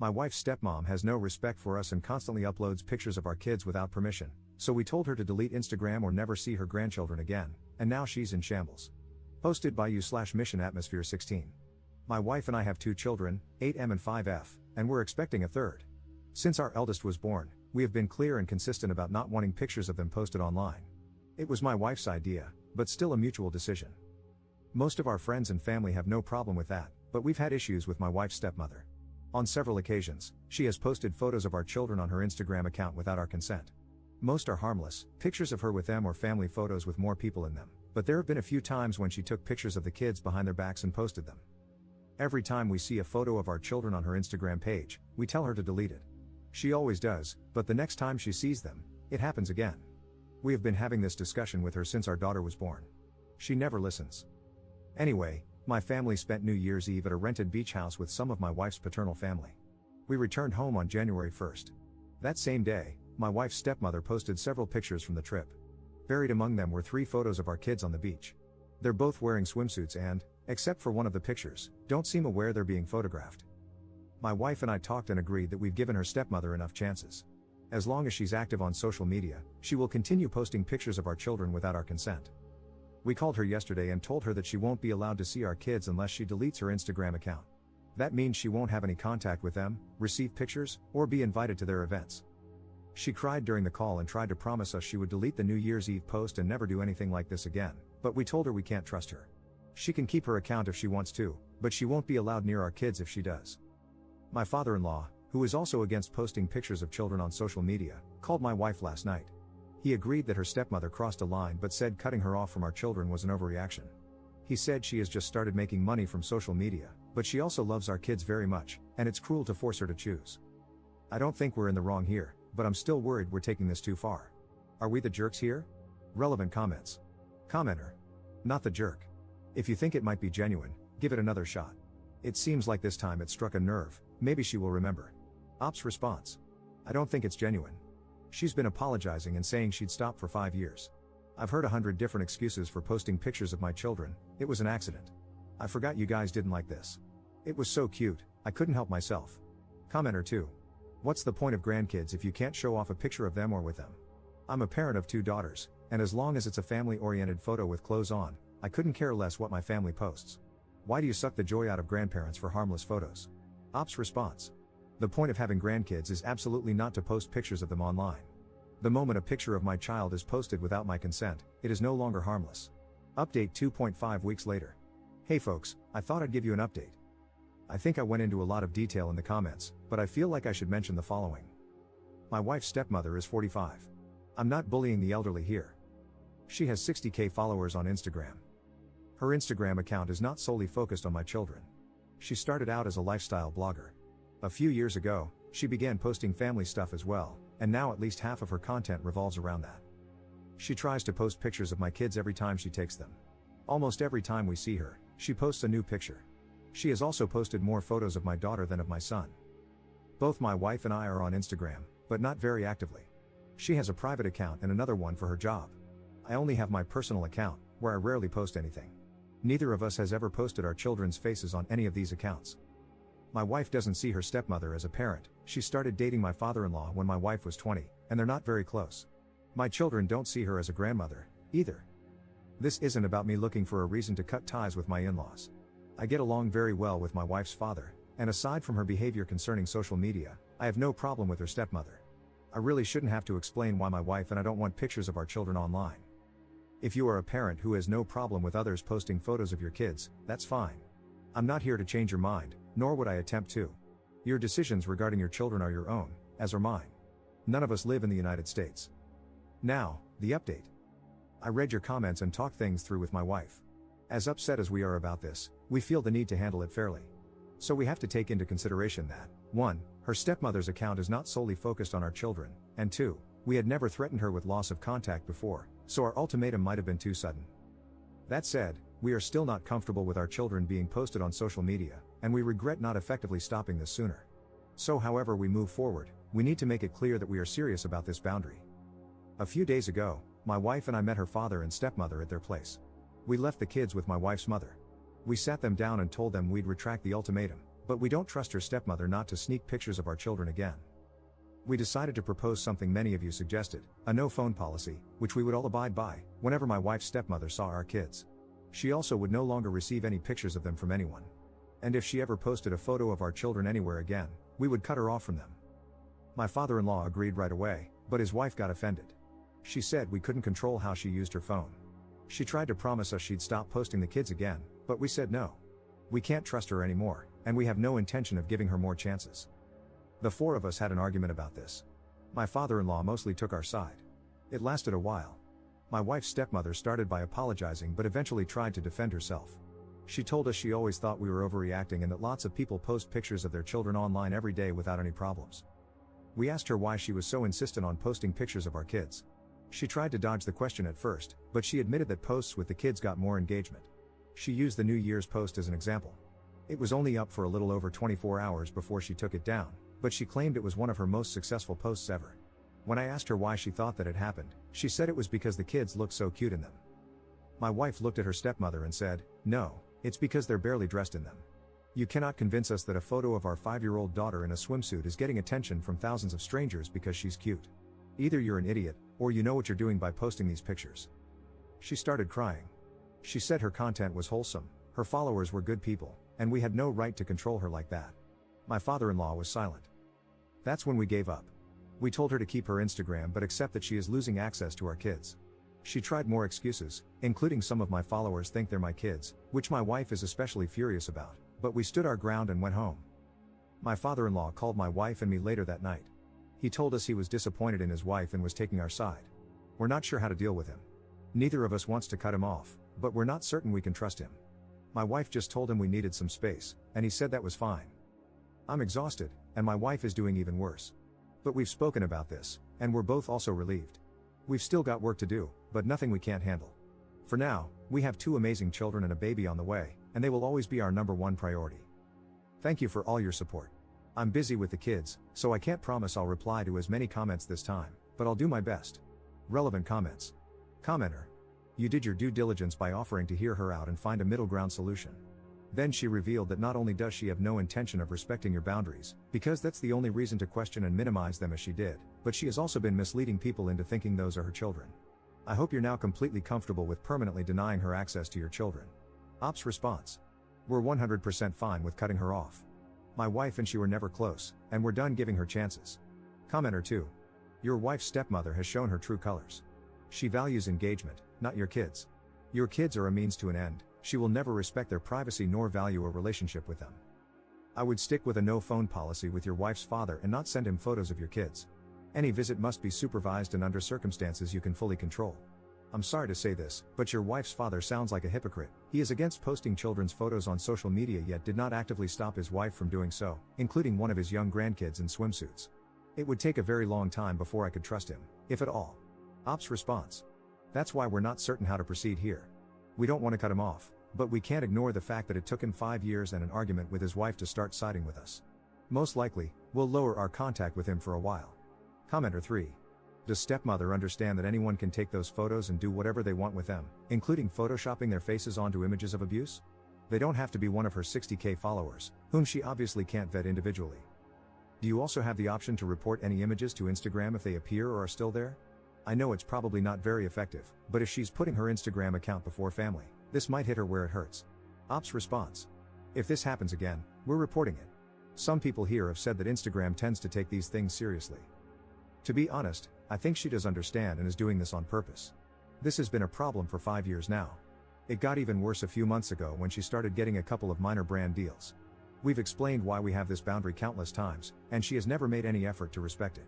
My wife's stepmom has no respect for us and constantly uploads pictures of our kids without permission, so we told her to delete Instagram or never see her grandchildren again, and now she's in shambles. Posted by you/Mission Atmosphere 16. My wife and I have 2 children, 8M and 5F, and we're expecting a third. Since our eldest was born, we have been clear and consistent about not wanting pictures of them posted online. It was my wife's idea, but still a mutual decision. Most of our friends and family have no problem with that, but we've had issues with my wife's stepmother. On several occasions, she has posted photos of our children on her Instagram account without our consent. Most are harmless, pictures of her with them or family photos with more people in them, but there have been a few times when she took pictures of the kids behind their backs and posted them. Every time we see a photo of our children on her Instagram page, we tell her to delete it. She always does, but the next time she sees them, it happens again. We have been having this discussion with her since our daughter was born. She never listens. Anyway, my family spent New Year's Eve at a rented beach house with some of my wife's paternal family. We returned home on January 1st. That same day, my wife's stepmother posted several pictures from the trip. Buried among them were 3 photos of our kids on the beach. They're both wearing swimsuits and, except for one of the pictures, don't seem aware they're being photographed. My wife and I talked and agreed that we've given her stepmother enough chances. As long as she's active on social media, she will continue posting pictures of our children without our consent. We called her yesterday and told her that she won't be allowed to see our kids unless she deletes her Instagram account. That means she won't have any contact with them, receive pictures, or be invited to their events. She cried during the call and tried to promise us she would delete the New Year's Eve post and never do anything like this again, but we told her we can't trust her. She can keep her account if she wants to, but she won't be allowed near our kids if she does. My father-in-law, who is also against posting pictures of children on social media, called my wife last night. He agreed that her stepmother crossed a line but said cutting her off from our children was an overreaction. He said she has just started making money from social media, but she also loves our kids very much, and it's cruel to force her to choose. I don't think we're in the wrong here, but I'm still worried we're taking this too far. Are we the jerks here? Relevant comments. Commenter. Not the jerk. If you think it might be genuine, give it another shot. It seems like this time it struck a nerve, maybe she will remember. Ops response. I don't think it's genuine. She's been apologizing and saying she'd stop for 5 years. I've heard 100 different excuses for posting pictures of my children. It was an accident. I forgot you guys didn't like this. It was so cute, I couldn't help myself. Commenter 2. What's the point of grandkids if you can't show off a picture of them or with them? I'm a parent of 2 daughters, and as long as it's a family-oriented photo with clothes on, I couldn't care less what my family posts. Why do you suck the joy out of grandparents for harmless photos? Ops response. The point of having grandkids is absolutely not to post pictures of them online. The moment a picture of my child is posted without my consent, it is no longer harmless. Update 2.5 weeks later. Hey folks, I thought I'd give you an update. I think I went into a lot of detail in the comments, but I feel like I should mention the following. My wife's stepmother is 45. I'm not bullying the elderly here. She has 60k followers on Instagram. Her Instagram account is not solely focused on my children. She started out as a lifestyle blogger. A few years ago, she began posting family stuff as well, and now at least half of her content revolves around that. She tries to post pictures of my kids every time she takes them. Almost every time we see her, she posts a new picture. She has also posted more photos of my daughter than of my son. Both my wife and I are on Instagram, but not very actively. She has a private account and another one for her job. I only have my personal account, where I rarely post anything. Neither of us has ever posted our children's faces on any of these accounts. My wife doesn't see her stepmother as a parent. She started dating my father-in-law when my wife was 20, and they're not very close. My children don't see her as a grandmother, either. This isn't about me looking for a reason to cut ties with my in-laws. I get along very well with my wife's father, and aside from her behavior concerning social media, I have no problem with her stepmother. I really shouldn't have to explain why my wife and I don't want pictures of our children online. If you are a parent who has no problem with others posting photos of your kids, that's fine. I'm not here to change your mind, nor would I attempt to. Your decisions regarding your children are your own, as are mine. None of us live in the United States. Now, the update. I read your comments and talked things through with my wife. As upset as we are about this, we feel the need to handle it fairly. So we have to take into consideration that, 1, her stepmother's account is not solely focused on our children, and 2, we had never threatened her with loss of contact before, so our ultimatum might have been too sudden. That said, we are still not comfortable with our children being posted on social media, and we regret not effectively stopping this sooner. So however we move forward, we need to make it clear that we are serious about this boundary. A few days ago, my wife and I met her father and stepmother at their place. We left the kids with my wife's mother. We sat them down and told them we'd retract the ultimatum, But we don't trust her stepmother not to sneak pictures of our children again. We decided to propose something many of you suggested, a no phone policy, which we would all abide by, whenever my wife's stepmother saw our kids. She also would no longer receive any pictures of them from anyone. And if she ever posted a photo of our children anywhere again, we would cut her off from them. My father-in-law agreed right away, but his wife got offended. She said we couldn't control how she used her phone. She tried to promise us she'd stop posting the kids again, but we said no. We can't trust her anymore, and we have no intention of giving her more chances. The four of us had an argument about this. My father-in-law mostly took our side. It lasted a while. My wife's stepmother started by apologizing but eventually tried to defend herself. She told us she always thought we were overreacting and that lots of people post pictures of their children online every day without any problems. We asked her why she was so insistent on posting pictures of our kids. She tried to dodge the question at first, but she admitted that posts with the kids got more engagement. She used the New Year's post as an example. It was only up for a little over 24 hours before she took it down, but she claimed it was one of her most successful posts ever. When I asked her why she thought that had happened, she said it was because the kids looked so cute in them. My wife looked at her stepmother and said, "No, it's because they're barely dressed in them. You cannot convince us that a photo of our 5-year-old daughter in a swimsuit is getting attention from thousands of strangers because she's cute. Either you're an idiot, or you know what you're doing by posting these pictures." She started crying. She said her content was wholesome, her followers were good people, and we had no right to control her like that. My father-in-law was silent. That's when we gave up. We told her to keep her Instagram but accept that she is losing access to our kids. She tried more excuses, including some of my followers think they're my kids, which my wife is especially furious about, but we stood our ground and went home. My father-in-law called my wife and me later that night. He told us he was disappointed in his wife and was taking our side. We're not sure how to deal with him. Neither of us wants to cut him off, but we're not certain we can trust him. My wife just told him we needed some space, and he said that was fine. I'm exhausted, and my wife is doing even worse. But we've spoken about this, and we're both also relieved. We've still got work to do, but nothing we can't handle. For now, we have 2 amazing children and a baby on the way, and they will always be our #1 priority. Thank you for all your support. I'm busy with the kids, so I can't promise I'll reply to as many comments this time, but I'll do my best. Relevant comments. Commenter. You did your due diligence by offering to hear her out and find a middle ground solution. Then she revealed that not only does she have no intention of respecting your boundaries, because that's the only reason to question and minimize them as she did, but she has also been misleading people into thinking those are her children. I hope you're now completely comfortable with permanently denying her access to your children. Ops response. We're 100% fine with cutting her off. My wife and she were never close, and we're done giving her chances. Commenter 2. Your wife's stepmother has shown her true colors. She values engagement, not your kids. Your kids are a means to an end. She will never respect their privacy nor value a relationship with them. I would stick with a no phone policy with your wife's father and not send him photos of your kids. Any visit must be supervised and under circumstances you can fully control. I'm sorry to say this, but your wife's father sounds like a hypocrite. He is against posting children's photos on social media yet did not actively stop his wife from doing so, including one of his young grandkids in swimsuits. It would take a very long time before I could trust him, if at all. Ops response. That's why we're not certain how to proceed here. We don't want to cut him off, but we can't ignore the fact that it took him 5 years and an argument with his wife to start siding with us. Most likely, we'll lower our contact with him for a while. Commenter 3. Does stepmother understand that anyone can take those photos and do whatever they want with them, including photoshopping their faces onto images of abuse? They don't have to be one of her 60K followers, whom she obviously can't vet individually. Do you also have the option to report any images to Instagram if they appear or are still there? I know it's probably not very effective, but if she's putting her Instagram account before family, this might hit her where it hurts. Ops response. If this happens again, we're reporting it. Some people here have said that Instagram tends to take these things seriously. To be honest, I think she does understand and is doing this on purpose. This has been a problem for 5 years now. It got even worse a few months ago when she started getting a couple of minor brand deals. We've explained why we have this boundary countless times, and she has never made any effort to respect it.